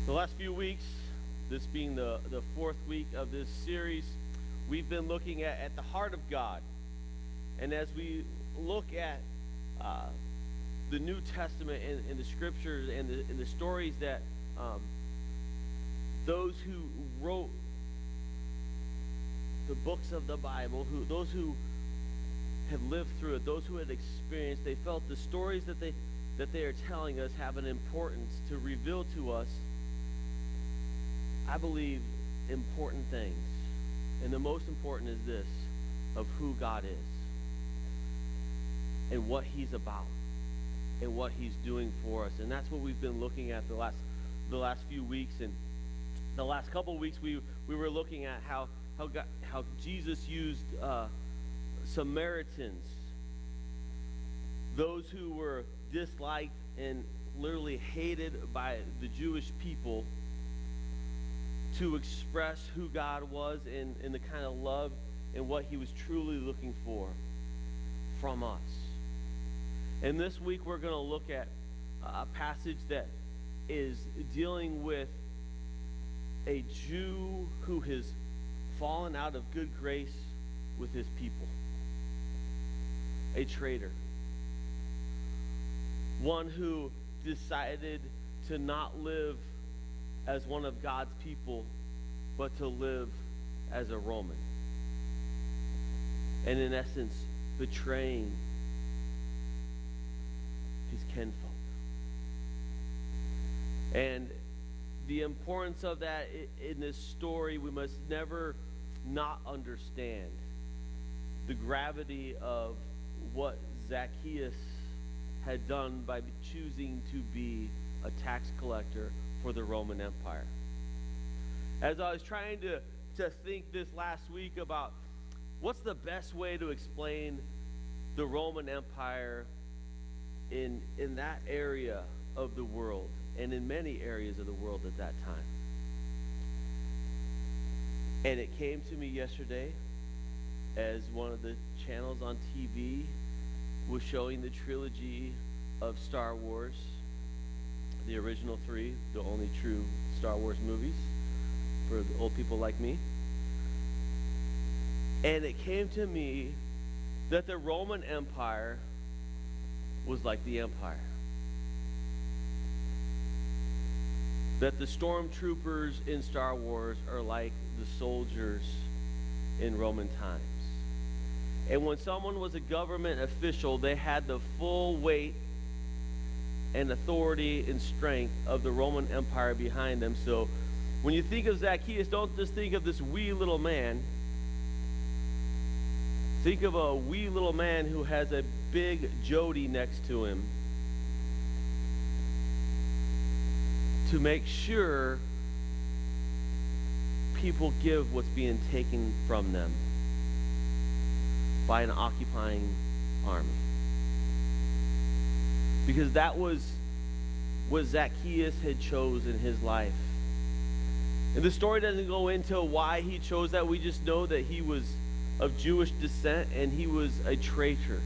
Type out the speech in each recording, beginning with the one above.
The last few weeks, this being the fourth week of this series, we've been looking at the heart of God. And as we look at the New Testament and the scriptures and the stories that those who wrote the books of the Bible, those who had lived through it, those who had experienced, they felt the stories that they are telling us have an importance to reveal to us, I believe, important things. And the most important is this, of who God is and what he's about and what he's doing for us. And that's what we've been looking at the last few weeks. And the last couple of weeks we were looking at how Jesus used Samaritans, those who were disliked and literally hated by the Jewish people, to express who God was and the kind of love and what he was truly looking for from us. And this week we're going to look at a passage that is dealing with a Jew who has fallen out of good grace with his people. A traitor. One who decided to not live as one of God's people, but to live as a Roman. And in essence, betraying his kinfolk. And the importance of that in this story, we must never not understand the gravity of what Zacchaeus had done by choosing to be a tax collector for the Roman Empire. As I was trying to think this last week about what's the best way to explain the Roman Empire in that area of the world and in many areas of the world at that time. And it came to me yesterday as one of the channels on TV was showing the trilogy of Star Wars, the original three, the only true Star Wars movies for the old people like me. And it came to me that the Roman Empire was like the Empire. That the stormtroopers in Star Wars are like the soldiers in Roman times. And when someone was a government official, they had the full weight and authority and strength of the Roman Empire behind them. So when you think of Zacchaeus, don't just think of this wee little man. Think of a wee little man who has a big Jody next to him to make sure people give what's being taken from them by an occupying army. Because that was what Zacchaeus had chosen in his life. And the story doesn't go into why he chose that. We just know that he was of Jewish descent and he was a traitor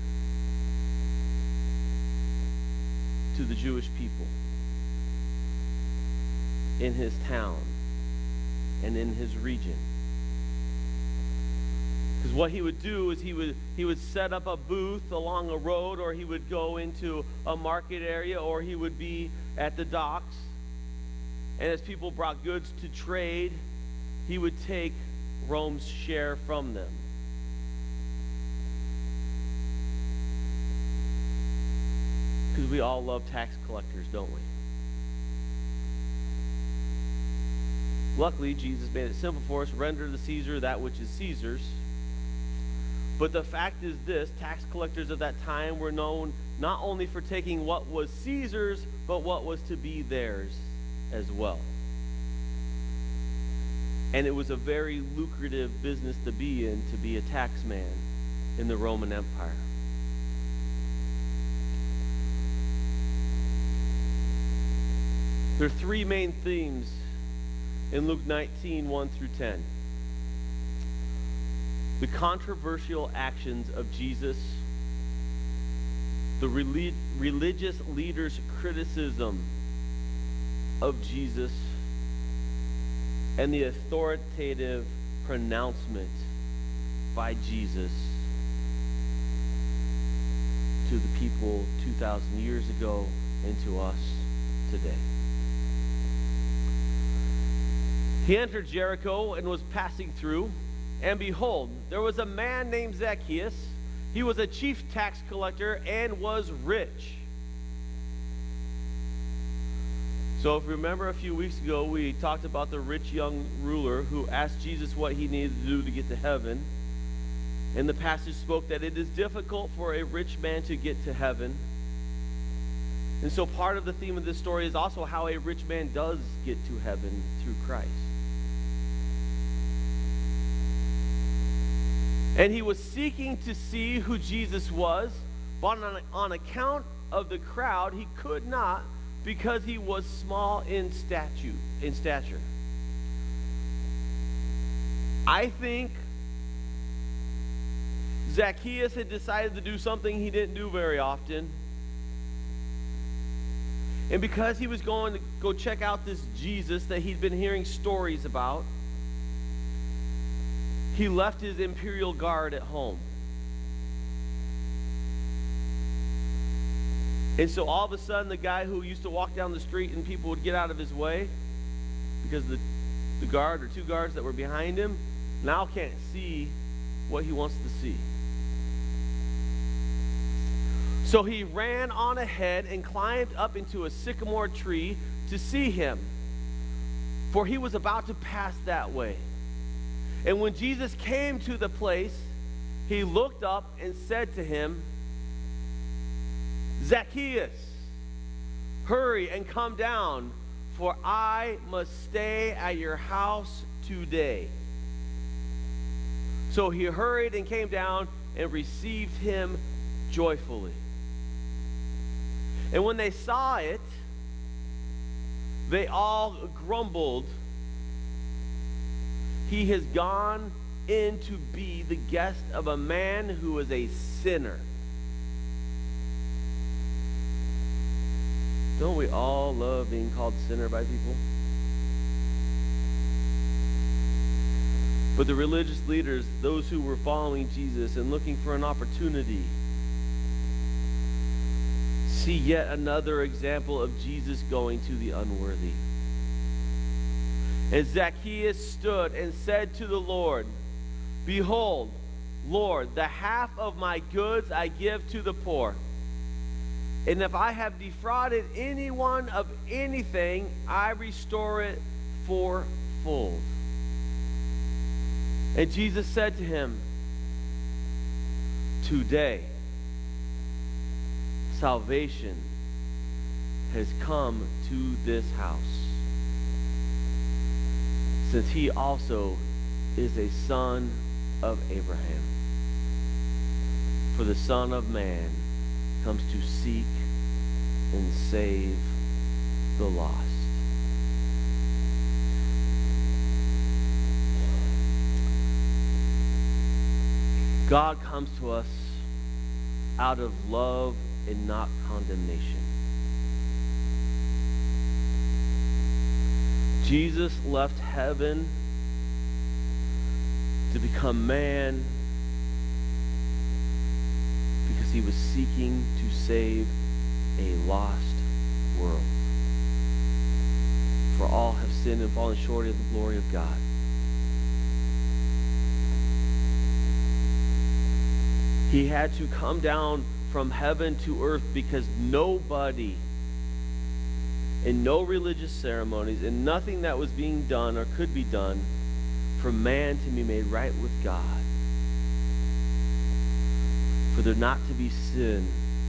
to the Jewish people in his town and in his region. Because what he would do is he would set up a booth along a road, or he would go into a market area, or he would be at the docks. And as people brought goods to trade, he would take Rome's share from them. Because we all love tax collectors, don't we? Luckily, Jesus made it simple for us. Render to Caesar that which is Caesar's. But the fact is this, tax collectors of that time were known not only for taking what was Caesar's, but what was to be theirs as well. And it was a very lucrative business to be in, to be a tax man in the Roman Empire. There are three main themes in Luke 19, 1 through 10. The controversial actions of Jesus, the religious leaders' criticism of Jesus, and the authoritative pronouncement by Jesus to the people 2,000 years ago and to us today. He entered Jericho and was passing through, and behold, there was a man named Zacchaeus. He was a chief tax collector and was rich. So if you remember a few weeks ago, we talked about the rich young ruler who asked Jesus what he needed to do to get to heaven. And the passage spoke that it is difficult for a rich man to get to heaven. And so part of the theme of this story is also how a rich man does get to heaven through Christ. And he was seeking to see who Jesus was, but on account of the crowd, he could not, because he was small in stature. I think Zacchaeus had decided to do something he didn't do very often. And because he was going to go check out this Jesus that he'd been hearing stories about, he left his imperial guard at home. And so all of a sudden, the guy who used to walk down the street and people would get out of his way because the guard or two guards that were behind him now can't see what he wants to see. So he ran on ahead and climbed up into a sycamore tree to see him, for he was about to pass that way. And when Jesus came to the place, he looked up and said to him, Zacchaeus, hurry and come down, for I must stay at your house today. So he hurried and came down and received him joyfully. And when they saw it, they all grumbled, he has gone in to be the guest of a man who is a sinner. Don't we all love being called sinner by people? But the religious leaders, those who were following Jesus and looking for an opportunity, see yet another example of Jesus going to the unworthy. And Zacchaeus stood and said to the Lord, Behold, Lord, the half of my goods I give to the poor. And if I have defrauded anyone of anything, I restore it fourfold. And Jesus said to him, Today, salvation has come to this house, since he also is a son of Abraham. For the Son of Man comes to seek and save the lost. God comes to us out of love and not condemnation. Jesus left heaven to become man because he was seeking to save a lost world. For all have sinned and fallen short of the glory of God. He had to come down from heaven to earth because nobody, and no religious ceremonies, and nothing that was being done or could be done for man to be made right with God. For there not to be sin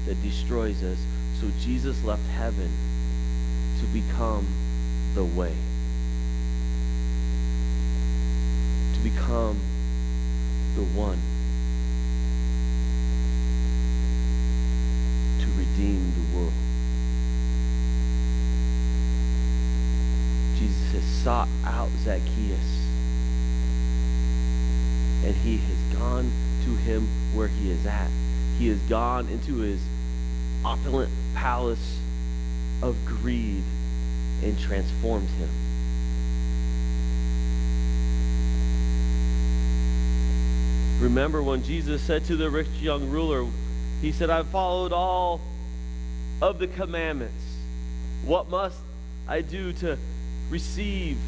that destroys us. So Jesus left heaven to become the way. To become the one. To redeem the world. Jesus has sought out Zacchaeus, and he has gone to him where he is at. He has gone into his opulent palace of greed and transformed him. Remember when Jesus said to the rich young ruler, he said, I've followed all of the commandments. What must I do to receive?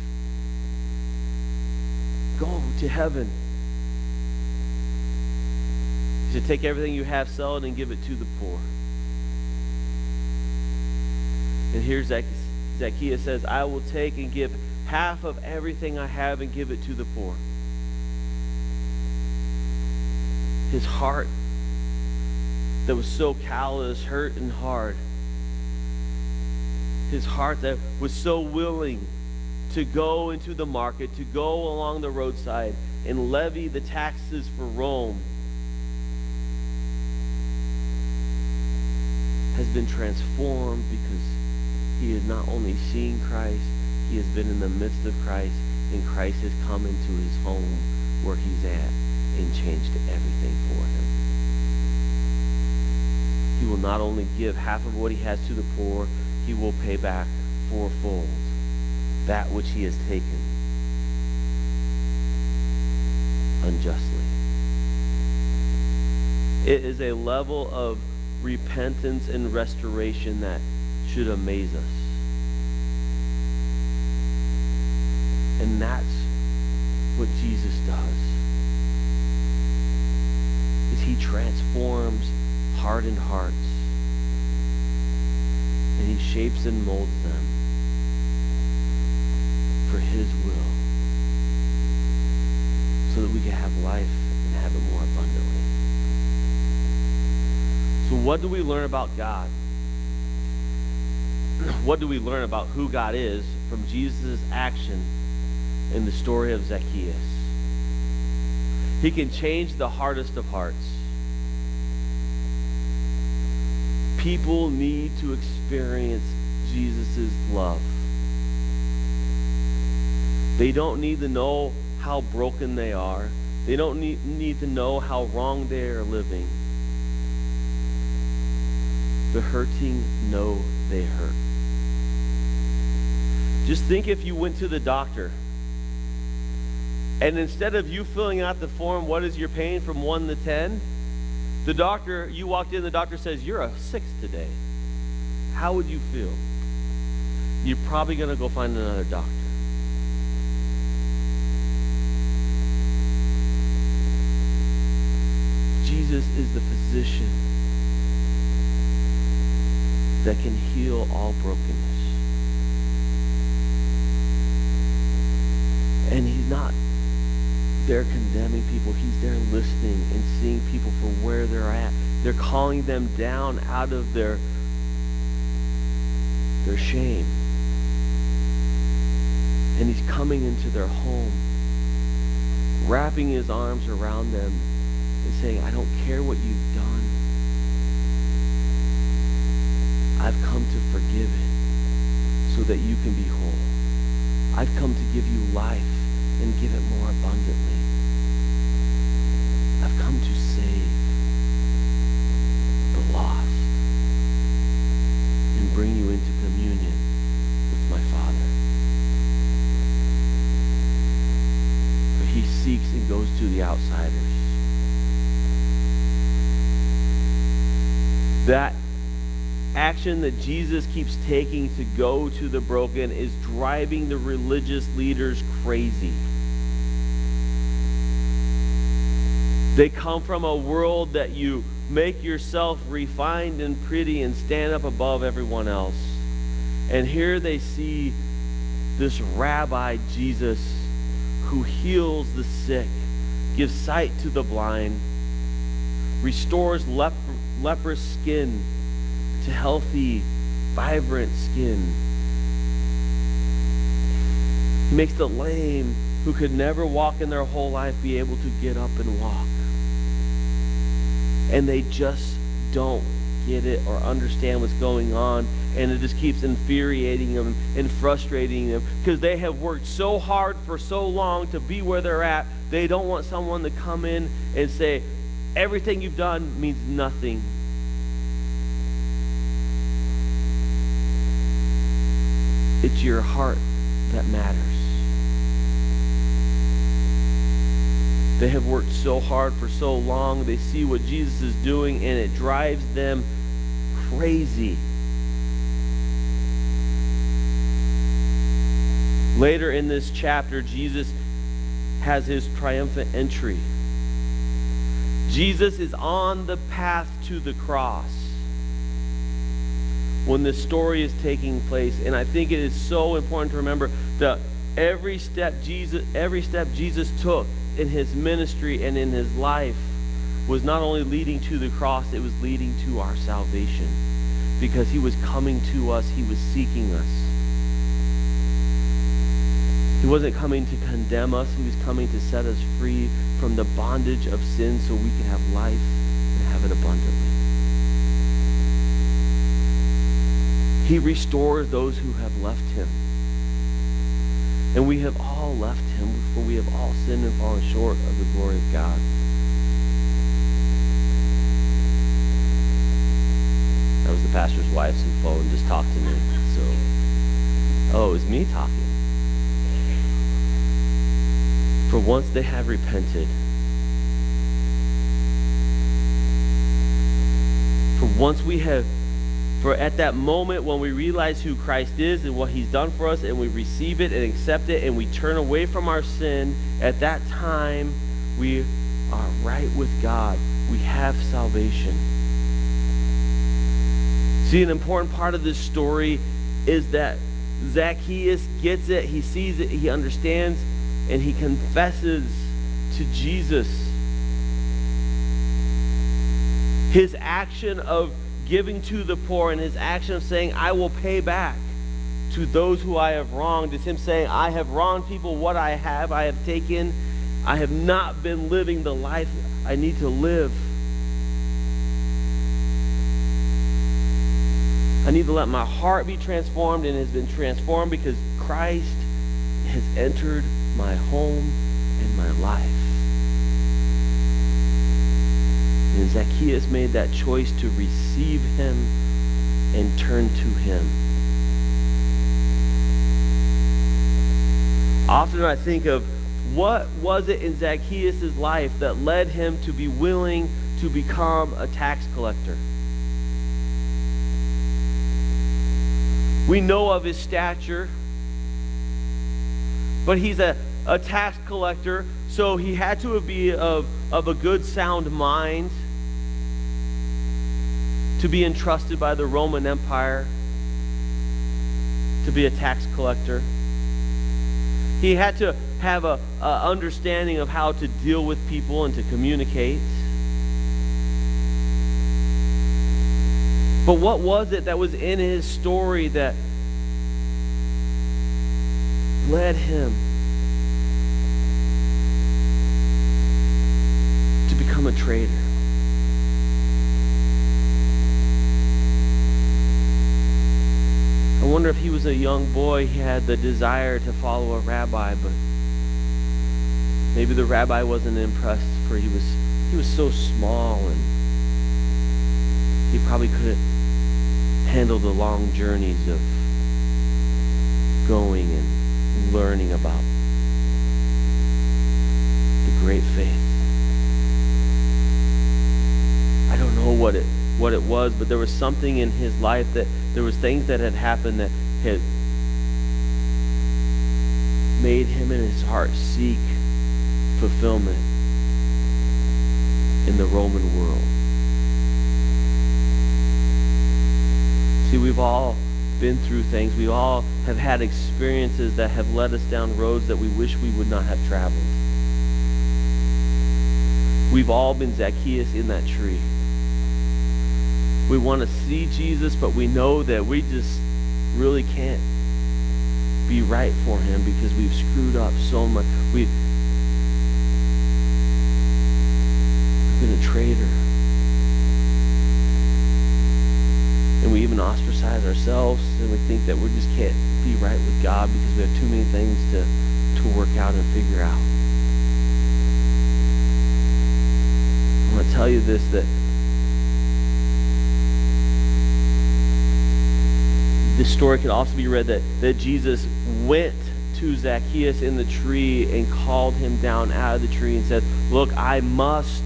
Go to heaven. He said, take everything you have, sell it, and give it to the poor. And here Zacchaeus says, I will take and give half of everything I have and give it to the poor. His heart that was so callous, hurt, and hard. His heart that was so willing to go into the market, to go along the roadside and levy the taxes for Rome, has been transformed because he has not only seen Christ, he has been in the midst of Christ, and Christ has come into his home where he's at and changed everything for him. He will not only give half of what he has to the poor, he will pay back fourfold that which he has taken unjustly. It is a level of repentance and restoration that should amaze us. And that's what Jesus does. Is he transforms hardened hearts. And he shapes and molds them for his will, so that we can have life and have it more abundantly. So what do we learn about God? What do we learn about who God is from Jesus' action in the story of Zacchaeus? He can change the hardest of hearts. People need to experience Jesus' love. They don't need to know how broken they are. They don't need to know how wrong they are living. The hurting know they hurt. Just think if you went to the doctor, and instead of you filling out the form, what is your pain from 1 to 10? The doctor, you walked in, the doctor says, you're a 6 today. How would you feel? You're probably going to go find another doctor. Jesus is the physician that can heal all brokenness. And he's not there condemning people. He's there listening and seeing people for where they're at. They're calling them down out of their shame. And he's coming into their home, wrapping his arms around them and saying, I don't care what you've done. I've come to forgive it so that you can be whole. I've come to give you life and give it more abundantly. I've come to save the lost and bring you into communion with my Father. For he seeks and goes to the outsiders. That action that Jesus keeps taking to go to the broken is driving the religious leaders crazy. They come from a world that you make yourself refined and pretty and stand up above everyone else. And here they see this rabbi Jesus who heals the sick, gives sight to the blind, restores leprous skin to healthy, vibrant skin. He makes the lame who could never walk in their whole life be able to get up and walk. And they just don't get it or understand what's going on, and it just keeps infuriating them and frustrating them because they have worked so hard for so long to be where they're at. They don't want someone to come in and say, everything you've done means nothing. It's your heart that matters. They have worked so hard for so long. They see what Jesus is doing, and it drives them crazy. Later in this chapter, Jesus has his triumphant entry. Jesus is on the path to the cross when this story is taking place. And I think it is so important to remember that every step Jesus took in his ministry and in his life was not only leading to the cross, it was leading to our salvation. Because he was coming to us, he was seeking us. He wasn't coming to condemn us, he was coming to set us free from the bondage of sin so we could have life and have it abundantly. He restores those who have left him. And we have all left him, for we have all sinned and fallen short of the glory of God. That was the pastor's wife's phone just talked to me. Oh, it was me talking. For once they have repented, for at that moment when we realize who Christ is and what he's done for us, and we receive it and accept it, and we turn away from our sin, at that time we are right with God. We have salvation. See, an important part of this story is that Zacchaeus gets it, he sees it, he understands, and he confesses to Jesus. His action of giving to the poor and his action of saying, I will pay back to those who I have wronged, is him saying, I have wronged people. What I have taken. I have not been living the life I need to live. I need to let my heart be transformed, and it has been transformed because Christ has entered my home and my life. And Zacchaeus made that choice to receive him and turn to him. Often I think of what was it in Zacchaeus' life that led him to be willing to become a tax collector. We know of his stature, but he's a tax collector, so he had to be of a good, sound mind to be entrusted by the Roman Empire to be a tax collector. He had to have a understanding of how to deal with people and to communicate. But what was it that was in his story that led him to become a traitor? I wonder if he was a young boy, he had the desire to follow a rabbi, but maybe the rabbi wasn't impressed, for he was so small, and he probably couldn't handle the long journeys of going and learning about the great faith. I don't know what it was, but there was something in his life, that there was things that had happened that had made him in his heart seek fulfillment in the Roman world. See, we've all been through things. We all have had experiences that have led us down roads that we wish we would not have traveled. We've all been Zacchaeus in that tree. We want to see Jesus, but we know that we just really can't be right for him because we've screwed up so much. We've been a traitor. And we even ostracize ourselves, and we think that we just can't be right with God because we have too many things to work out and figure out. I want to tell you this, that this story could also be read that Jesus went to Zacchaeus in the tree and called him down out of the tree and said, "Look, I must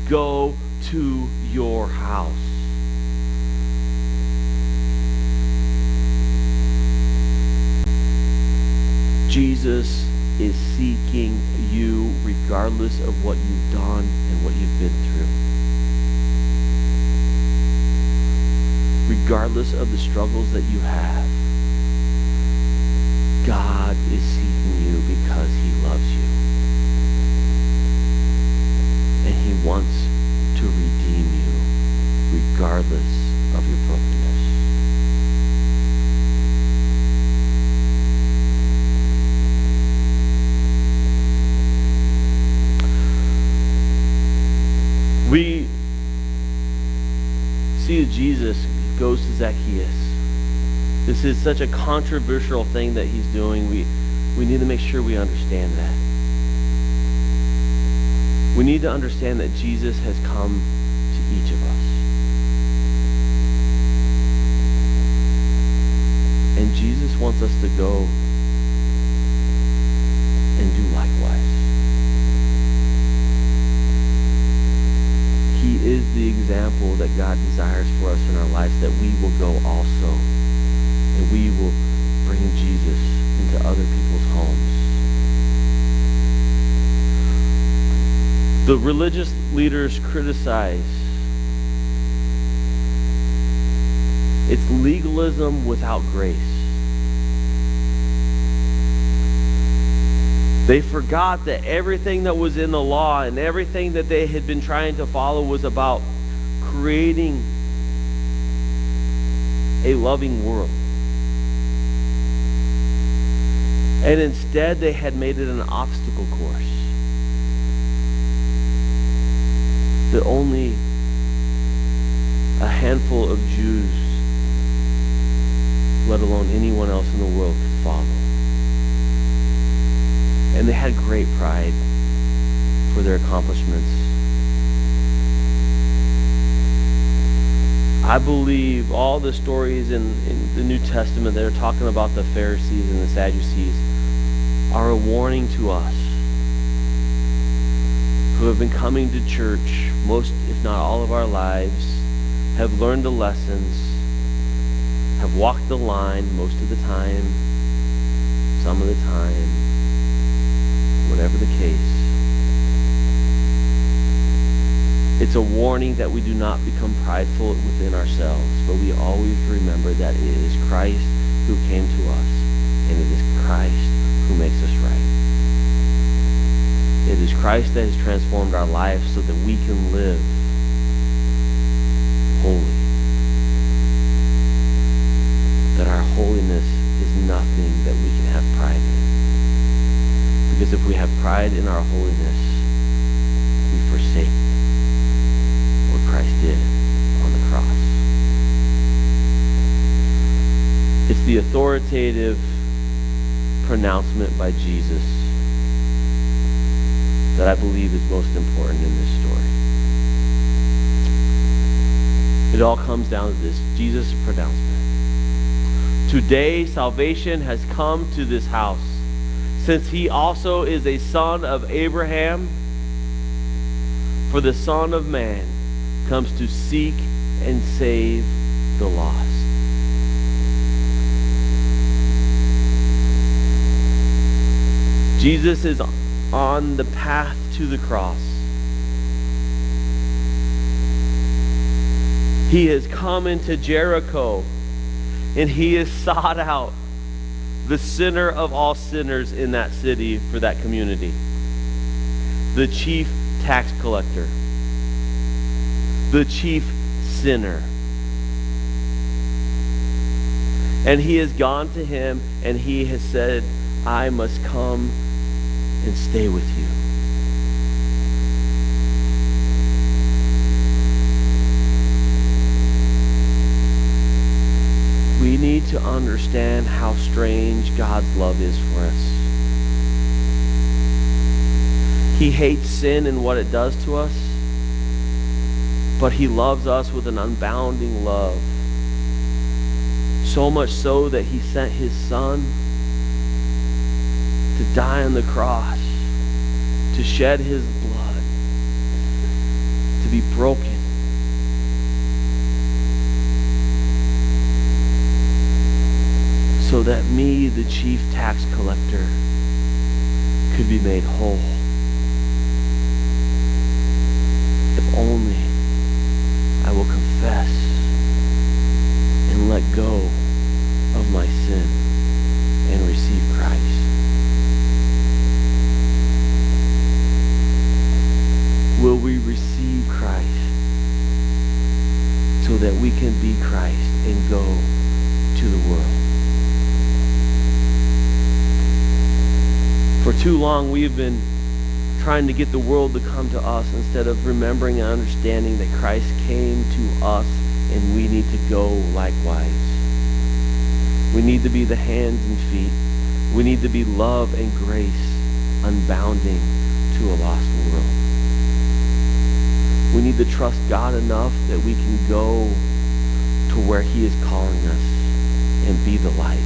go to your house." Jesus is seeking you regardless of what you've done and what you've been through. Regardless of the struggles that you have, God is seeking you because he loves you. And he wants to redeem you regardless of your brokenness. We see that Jesus goes to Zacchaeus. This is such a controversial thing that he's doing. We need to make sure we understand that. We need to understand that Jesus has come to each of us. And Jesus wants us to go and do likewise. He is the example that God desires for us in our lives, that we will go also. And we will bring Jesus into other people's homes. The religious leaders criticize it's legalism without grace. They forgot that everything that was in the law and everything that they had been trying to follow was about creating a loving world. And instead, they had made it an obstacle course that only a handful of Jews, let alone anyone else in the world, could follow. And they had great pride for their accomplishments. I believe all the stories in the New Testament that are talking about the Pharisees and the Sadducees are a warning to us who have been coming to church most, if not all of our lives, have learned the lessons, have walked the line most of the time, some of the time, whatever the case. It's a warning that we do not become prideful within ourselves, but we always remember that it is Christ who came to us, and it is Christ who makes us right. It is Christ that has transformed our lives so that we can live holy. That our holiness is nothing that we can have pride in. Because if we have pride in our holiness, we forsake what Christ did on the cross. It's the authoritative pronouncement by Jesus that I believe is most important in this story. It all comes down to this, Jesus' pronouncement. Today salvation has come to this house, since he also is a son of Abraham. For the Son of Man comes to seek and save the lost. Jesus is on the path to the cross. He has come into Jericho, and he has sought out the sinner of all sinners in that city for that community. The chief tax collector. The chief sinner. And he has gone to him and he has said, I must come and stay with you. We need to understand how strange God's love is for us. He hates sin and what it does to us, but he loves us with an unbounding love. So much so that he sent his son die on the cross, to shed his blood, to be broken, so that me, the chief tax collector, could be made whole. If only I will confess and let go of my sin and receive Christ. Will we receive Christ so that we can be Christ and go to the world? For too long, we have been trying to get the world to come to us instead of remembering and understanding that Christ came to us and we need to go likewise. We need to be the hands and feet. We need to be love and grace unbounding to a lost world. We need to trust God enough that we can go to where he is calling us and be the light.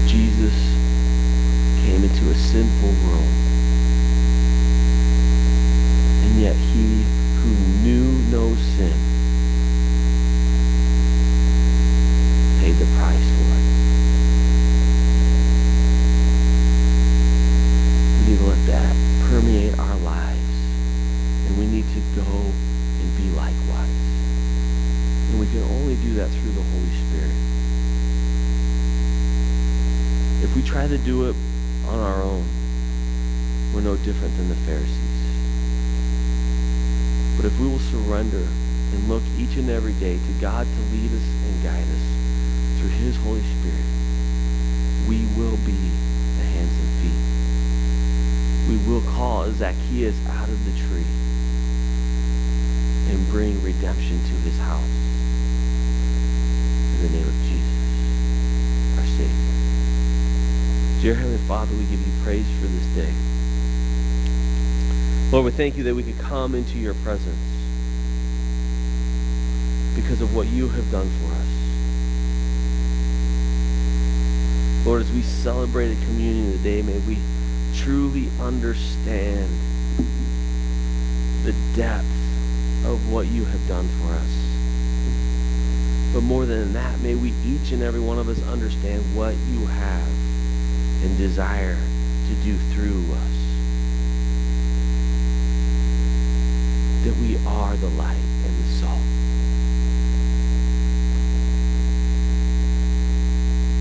Jesus came into a sinful world, and yet he who knew no sin paid the price for it. We need to let that permeate our lives, and we need to go and be likewise. And we can only do that through the Holy Spirit. If we try to do it on our own, we're no different than the Pharisees. But if we will surrender and look each and every day to God to lead us and guide us through his Holy Spirit, we will be the hands and feet. We will call Zacchaeus out of the tree and bring redemption to his house. In the name of Jesus, our Savior. Dear Heavenly Father, we give you praise for this day. Lord, we thank you that we could come into your presence because of what you have done for us. Lord, as we celebrated communion today, may we truly understand the depth of what you have done for us. But more than that, may we each and every one of us understand what you have and desire to do through us. That we are the light and the salt.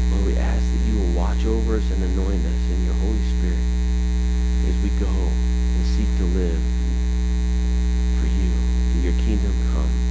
Lord, we ask that you will watch over us and anoint us in your Holy Spirit as we go and seek to live for you, that your kingdom come.